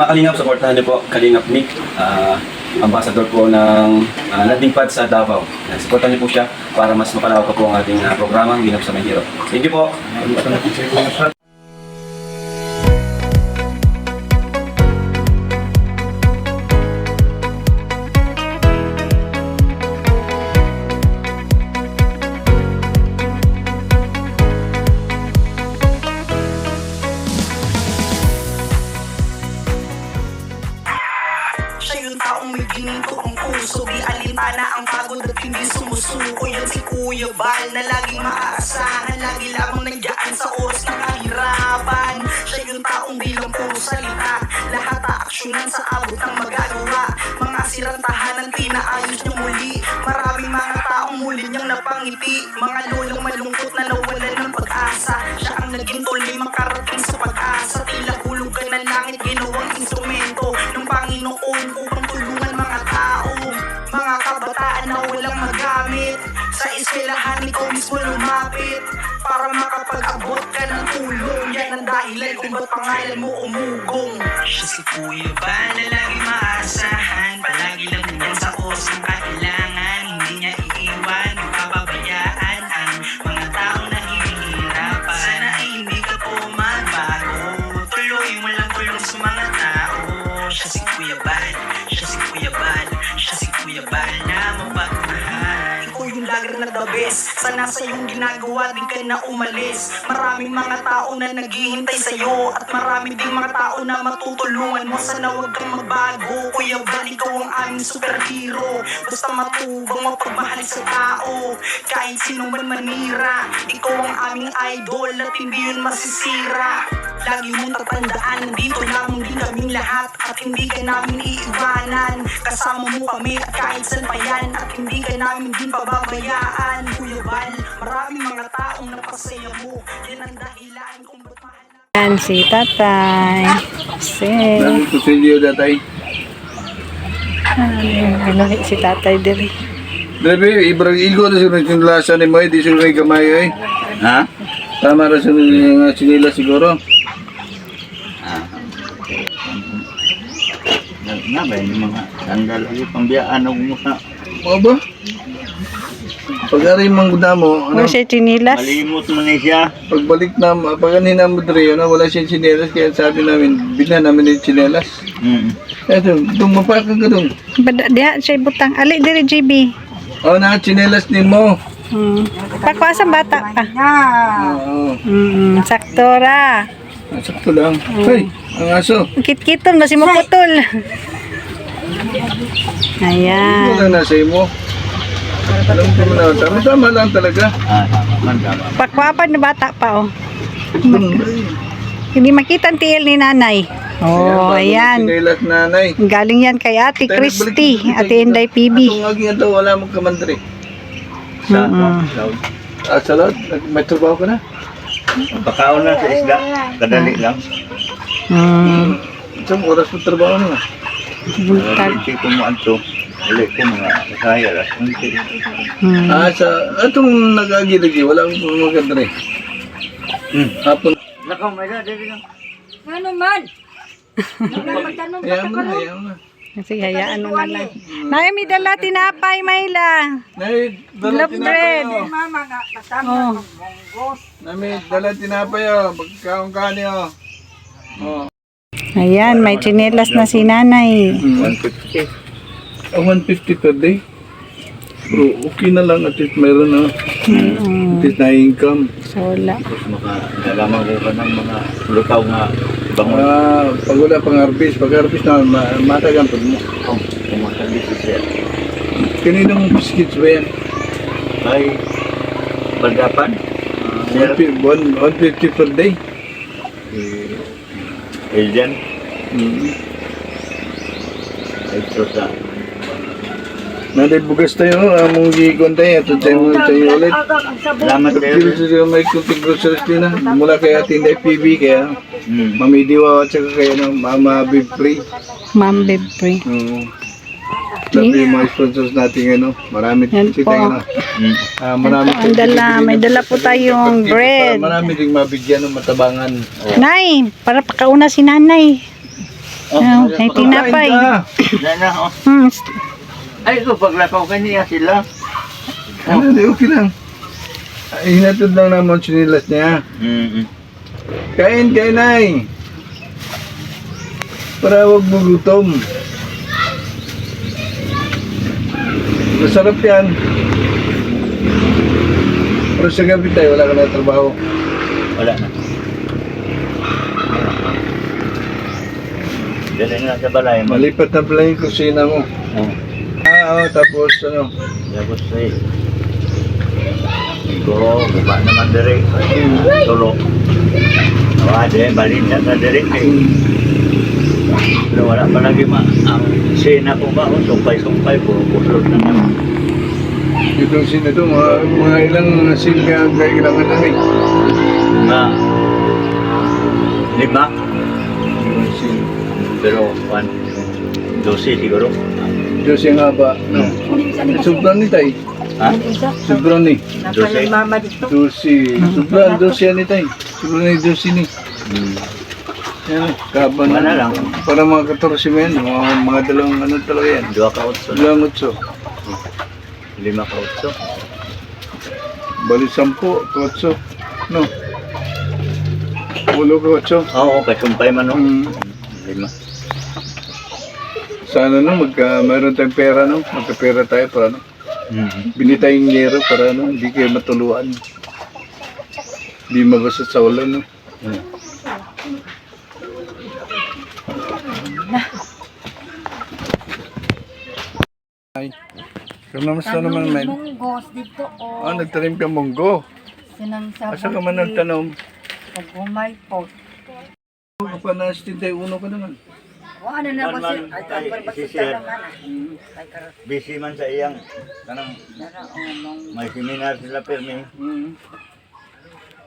Kalingap, supportahan niyo po Kalingap Nick, ambassador po ng landing pad sa Davao. Supportahan niyo po siya para mas mapalawak pa po ang ating programang Ginap sa May Hirap. Thank you po. Siya yung taong may gininto ang puso, di alintana ang pagod at hindi sumusuko. Yan si Kuya Bal na laging maaasahan, lagi lamang nandiyan sa oras ng kahirapan. Siya yung taong bilang puro salita, lahat aaksyonan sa abot ng magagawa. Mga sirang tahanan pinaayos niyo muli, maraming mga taong muli niyang napangiti. Mga lolang malungkot na nawalan ng pag-asa, siya ang naging tuloy makarating sa pag-asa. Tila hulugan ng langit, ginawang instrumento ng Panginoon upang tulungan mga tao, mga kabataan na walang magamit. Sa eskwelahan ikaw mismo lumapit para makapag-abot ka ng tulong. Yan ang dahilan kung ba't pangalan mo umugong. Siya si Kuya Bal na lagi maasahan, palagi lang yan sa oras ng kailangan. Hindi niya iiwan, pababayaan ang mga taong nahihirapan. Sana ay hindi ka po magbago, tuloy mo lang tulong sa mga tao. Siya si Kuya Bal, siya si Kuya Bal, siya si Kuya Bal na mapagmahal. Ikaw yung lager na the best, sana sa iyong ginagawa din ka na umalis. Maraming mga tao na naghihintay sa'yo, at marami ding mga tao na matutulungan mo. Sana huwag kang magbago, Kuya Bal, ikaw ang aming superhero. Basta matubang mapagmahal sa tao, kahit sino man manira. Ikaw ang aming idol at hindi yun masisira. Lagi mong tatandaan, nandito lamang din kaming lahat, at hindi ka namin iiwanan. Kasama mo kami at kahit saan pa yan, at hindi ka namin din pababayaan. Kuya Bal, maraming mga taong napasaya mo, yan ang dahilan kung ba't mahal na. Yan si Tatay. Nang kusilyo datay. Binuhi si Tatay diri. Dere ibrang ilgo na siguro yung lasa ni Moy, di siguro yung kamay ay. Ha? Tama ra siguro yung sinila siguro. Nga ba yung mga sandal ay pambiyaan ng mukha? O ba? Pag-ari mang guda mo, Ano siya chinilas? Malimot mo na siya. pagbalik na, pag-anhin na mo dre, wala siyang chinelas, kaya sabi namin, bilhan namin yung chinelas. Eto, dumapa ka doon. Diha siya butang. Ali diri JB. O na, chinelas ni mo. Pakwa sa bata ka. Oo, Sakto ra. sakto lang. Hey, ang aso. Kit-kiton basi mo putol. Ito Ayan. lang nasa imo. Alam ko na, tama lang talaga. Tama. Pakwapan na bata pa oh. Doon, Hindi makita ang tiil ni nanay. Oh, ayan. Chinelas nanay. Galing yan kay Ate Christy, Ate Inday PB. Itong aging ito, wala mong kamandre. Sa Salad, may trabaho ka na? pagkaon na sa isda. Kadali lang. Isang oras mo trabaho na. Hindi ko mo anto. Uli ko mga kaya. Itong nag-agi-lagi, wala akong magandre. Hapon. Lakaw, may dali lang. Ayaw mo na. Sige, hayaan mo na lang. Nay, may dala tinapay, Mayla. Nay, Love bread. Oh. Nami, dala tinapay o. Magkaong kani o. Ayan, may chinelas na si nanay. 150. 150 per day. Bro, okay na lang. At least mayroon na. At least na income. Sola. Tapos nalaman ko ka ng mga lutaw nga bangon. Pag wala pang harvest, na matagan pa mo. Kumakandisi siya. Kaninong biscuits ba yan? Ay, baldapan. 150 per day. Alien. Ay, sa Nanday bugas tayo, among gikon tayo. Ito tayo ulit. salamat kayo. Dito may kunting groceries din na. Mula kay Ate Inday PB, kaya Mami Diwa at saka kaya ng Mama Big Free. Ma'am Bebri. Labi yung mga sponsors natin marami Yan kasi po. tayo marami Ang dala, may dala po tayong bread. Marami ding mabigyan ng matabangan. Nay, para pakauna si nanay. Oh, may tinapay. Kain ka. Na na, oh. Ay, ito, paglakaw ka niya sila. Ano, di okay lang. Ay, hinatod lang naman sinilas niya. Kain, ay. Para huwag mo gutom. Masarap yan. Pero sa gabi tayo, wala ka na trabaho. Wala na. Dali na sa balay mo. Malipat na pala yung kusina mo. Oh. Oo, tapos ano. Tapos ay, siguro, guba naman diri. Tulo. Nawade, balin na sa diri. Pero wala pa lagi ang sina ko ba, sumpay-sumpay, puro puslot na naman. Itong sina ito, mga ilang sin kaya kailangan na rin. Nga, 5. Ilang sin. Pero, 12 siguro. Diyos yung haba. No. Sobrang ni tay. Ha? Sobrang ni. 12. Dosi. Sobrang dosi yan ni tay. Sobrang ni dosi ni. Yan, kaba Wala na. lang. Para mga 14 mo yan. Mga dalawang ano talaga yan. 2 ka 8. Dalawang utso. 5 ka 8. Bali 10, kotso. No. 8 kotso. Oo, kasumpay man no. 5. Sana no, mayroon tayong pera no. Magkapera tayo para no. Bili tayong yero para no, hindi kayo matuluan. Hindi mabasat sa ulan no. Ay. Kamusta naman men? Munggos dito o. Nagtanim ka munggo. Sinangsabi. Asa ka man nagtanom? Pag-umay po. Pa na 71 ka naman. O ano na ba siya? Ay, Ay, ba si siya Sir. naman ah. Ay, karot Busy man sa iyang kanang na lang o mong. may seminar sila permi.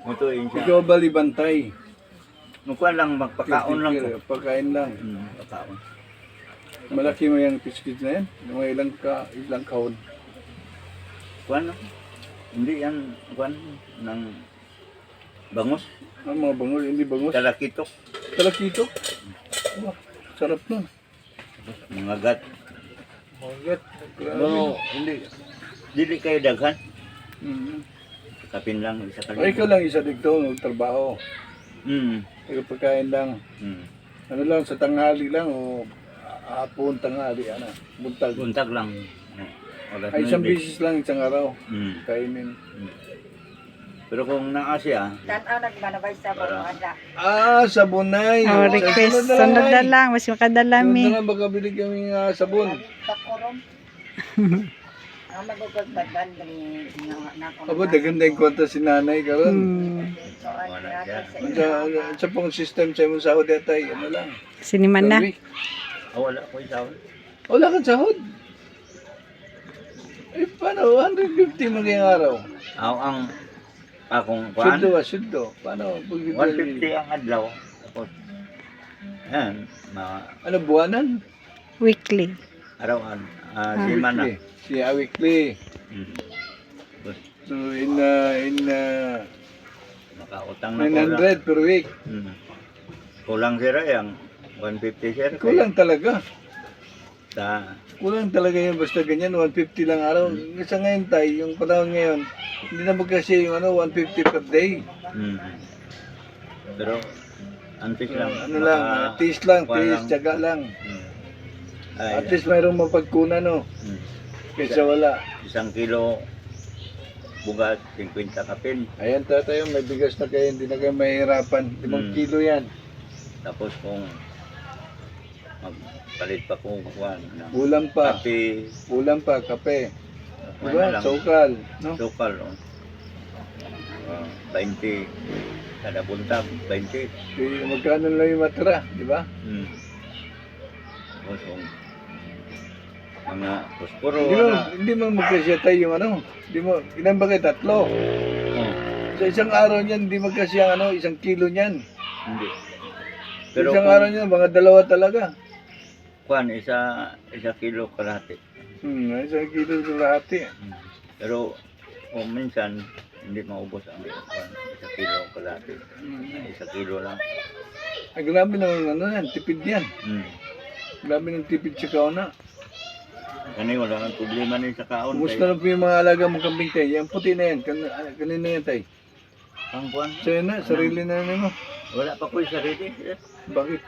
Mutuin siya. Ikaw bali bantay. Nukuan lang magpakaon lang ko. Pagkain lang. Pakaon. Malaki mo yung piskit na yan. Yung ilang kahon. Kuan no? Hindi yan kuan ng bangus. Ang mga bangus, hindi bangus. Talakitok. Talakito. Oh, sarap nun. Mga gat. Magat. Pero hindi. Dili kayo daghan. Kapin lang isa Ay, ikaw kanina. lang isa dito, magtrabaho. Ikaw pagkain lang. Ano lang, sa tanghali lang o hapon, tanghali, ano, buntag. Buntag lang. Oras Ay, isang 9. bisis lang, isang araw. Mm. Kainin. Pero kung naa siya, Tanaw nagmanabay sa mga ada. Sabunay. Oh, request. Sunod na lang. Mas Sunod makadalami. na lang, baka bili kami sabon. Takorom. Ang magugagbadan dali na ako. Aba, daganda yung kwanta si nanay karon. So, ano Wala siya. natin sa Sa pong system sa imong sahod yatay, ano lang. Siniman na. wala ko isaw. Wala kang sahod. Eh, paano? 150 mo ngayong araw. Ang akong kuan. Syuddo. Paano? 150 ang adlaw. Tapos, yan, Ano, buwanan? Weekly. arawan. Lima na. Si weekly. Tapos, So, in makautang na kulang. 900 per week. Kulang sira yung 150 sir. Kulang talaga. Sa, Kulang talaga yun. Basta ganyan, 150 lang araw. Sa ngayon tayo, yung panahon ngayon, hindi na magkasi yung 150 per day. pero, antis lang. Ano lang, tiis lang, kuwan tiyaga lang. Ay, At least mayroong mapagkunan, no? Kaysa wala. 1 kilo bugat, 50 kapin. Ayan tatayo, may bigas na kayo, hindi na kayo mahihirapan. 5 kilo yan. Tapos kung magpalit pa kung kuwan ng Ulam pa, kape, kape. kuwan Diba? na lang. Sukal, no? Sukal, 20 kada buntag, 20. Magkano lang yung matira, di ba? Tapos kung mga posporo, Hindi mo magkasya tayo yung hindi mo, ilan ba kayo? 3. Sa isang araw niyan, hindi magkasya 1 kilo niyan. hindi. Pero Pero isang kung araw niyan, mga 2 talaga. kuwan, isa kilo kalahati. 1 kilo kalahati. Pero kung minsan, hindi maubos ang kuwan, 1 kilo kalahati. 1 kilo lang. Ay, grabe naman ano yan, tipid yan. Grabe ng tipid sa kauna. Kani wala kang problema ni sa kaon. Kumusta na po yung mga alaga mong kambing tayo? Yan puti na yan, kanina yan tayo. Ang kuwan? Sa'yo na, sarili na mo. Wala pa ko yung sarili. Bakit?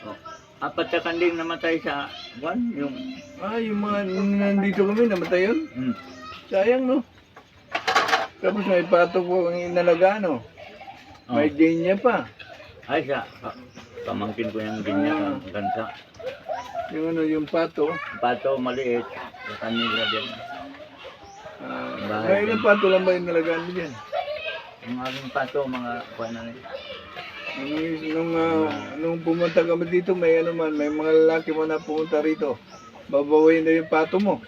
Oh. Apat na kanding namatay sa kuwan. Yung... Yung mga nandito kami, namatay yun. Sayang, no? Tapos may patok ko ang inalagaan, no? May ganyan pa. Ay siya. Pamangkin ko yung ganyan kansa. Yung ano, yung pato. Pato maliit. Sa kanila din. May ilang pato lang ba yung nalagaan mo dyan? Yung aking pato, mga kuwan na rin. Nung pumunta kami dito, may ano man, may mga lalaki mo na pumunta rito. Babawin na yung pato mo.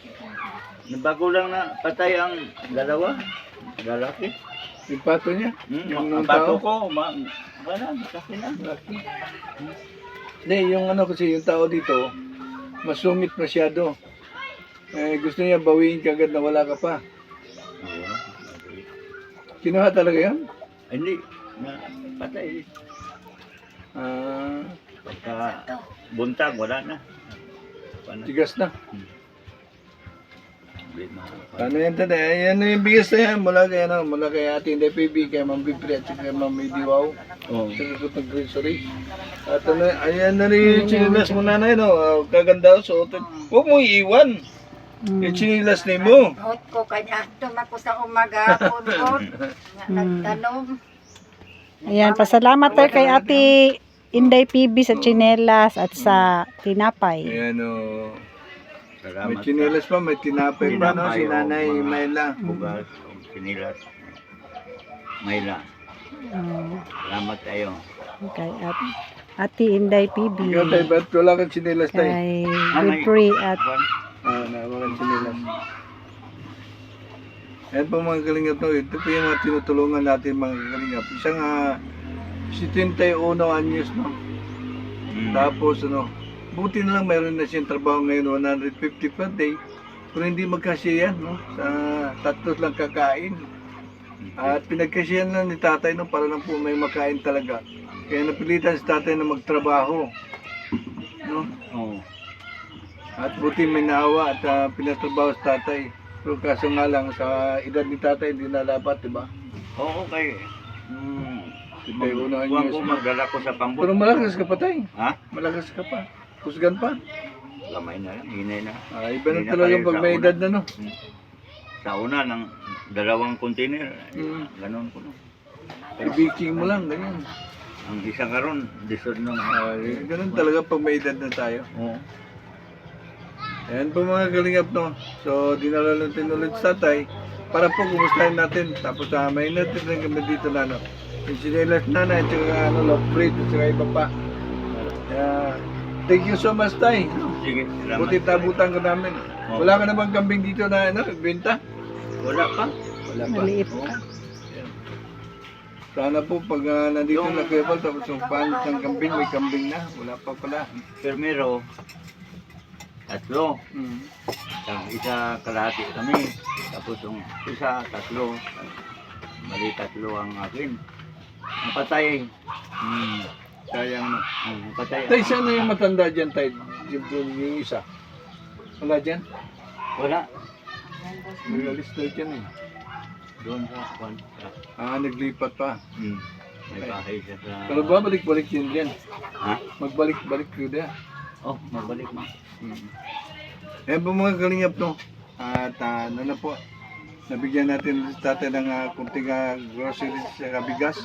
Bago lang na patay ang dalawa. Lalaki. Yung pato niya. Yung Ang pato ko, wala, kasi na. Laki. Hindi, yung ano kasi, yung tao dito, masungit masyado. Gusto niya bawiin kagad na wala ka pa. Kinuha talaga yan? Hindi, na patay. Pagka buntag, wala na. Tigas na. Ano yan tada? Ayan na yung bigas na yan. Mula kay ating DPB, kay Ma'am Bibri at kay Ma'am Midiwaw. Sa Kutog Grocery. At ano, ayan na rin yung chinilas mo nanay, no? Kaganda, suotin. Huwag mo iiwan. Yung chinilas ni mo. Hot ko kanya ako sa umaga punot. Nagtanong. Ayan, pasalamat tayo kay Ate Inday PB sa tsinelas at sa tinapay. Ayan o. May Salamat chinilas pa, may tinapay pa, no? Si Nanay Mayla. Bugas, sinilas. Mayla. Salamat tayo. Kay Ate Inday PB. Ikaw tayo, ba't wala kang chinilas tayo? Kay Bipri at Wala kang chinilas. Ayan po mga kalingap, no? Ito po yung mga tinutulungan natin mga kalingap. Isang 71 anyos, no? Tapos, ano, buti na lang mayroon na siyang trabaho ngayon, 150 per day. Pero hindi magkasya yan, no? Sa tatlo lang kakain. At pinagkasyahan lang ni tatay, no? Para lang po may makain talaga. Kaya napilitan si tatay na magtrabaho. No? Oo. At buti may naawa at pinatrabaho si tatay. Pero kaso nga lang, sa edad ni tatay, hindi na dapat, di ba? Oo, kay. Unaan Huwag niyo ko sa- magdala ko sa pambot. Pero malakas ka pa tayo. Ha? Malakas ka pa. Kusgan pa. Lamay na lang, hinay na. Iba na Hindi na talaga kayo pag sa may una. edad na, no? Sa una, ng 2 container. Ganon ko no. Baking mo lang, ganyan. Ang isa karon, disod nung. Ganun talaga pag may edad na tayo. Oo. Ayan po mga kalingap, no? So, dinala natin ulit sa tatay para po kumustahin natin. Tapos may natin rin kami dito na, no? Yung sinilas na at saka love breed at saka iba pa. Kaya, thank you so much, tay. Sige, salamat. Buti tabutan ka namin. Oo. Wala ka namang kambing dito na, benta? Wala pa. Wala pa. maliit Oo. pa. Sana po pag nandito na kayo pa, tapos yung panit ng kambing, may kambing na. Wala pa pala. Permero, 3. Mm. Ang isa kalahati kami. Tapos yung isa, 3. Mali 3 ang akin. Ang patay. Sayang na. Ang patay. Tay, saan na yung matanda dyan, tay? Yung isa. Wala dyan? Wala. May alis na dyan eh. Doon sa kwan. Naglipat pa. May bahay siya sa... Pero babalik-balik yun dyan. Ha? Magbalik-balik yun dyan. Oh, magbalik mo. Ayan po mga kalingap, no? At ano na po, nabigyan natin si tatay ng kunting groceries sa bigas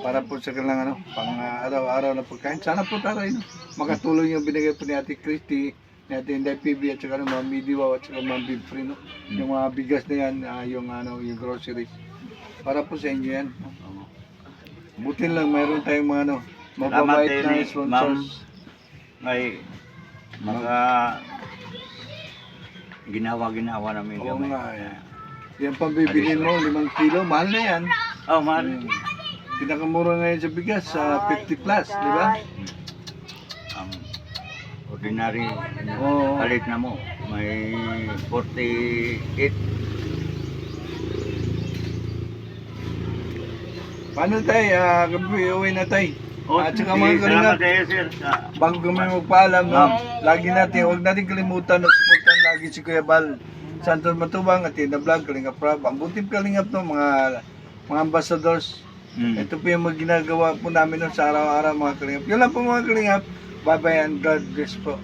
para po sa kanilang pang araw-araw na pagkain. Sana po tatay, no? Makatulong yung binigay po ni Ate Christy, ni Ate Inday PB at saka ng mga Midiwaw at saka mga Bibri, no? Yung mga bigas na yan, yung groceries. Para po sa inyo yan. No? Buti lang, mayroon tayong mga mababait Salamat na din, sponsors. Ay, mga ginawa namin Oo gamay. nga, yan pang bibilin mo, 5 kilo, mahal na yan. Oh, man. Pinakamura ngayon sa bigas, 50 plus, di ba? Ang ordinary Oo. palit na mo. May 48. Paano tayo? Gabi, uwi na tayo. At saka sige, mga kalingap, salamat kayo, sir. bago kami magpaalam, no, lagi natin, huwag natin kalimutan na supportan lagi si Kuya Bal Santos Matubang at Tina Vlog, Kalingap Prab. Ang buting Kalingap, no, mga ambassadors. Ito po yung mga ginagawa po namin no, sa araw-araw mga Kalingap. Yun lang po mga Kalingap. Bye-bye and God bless po.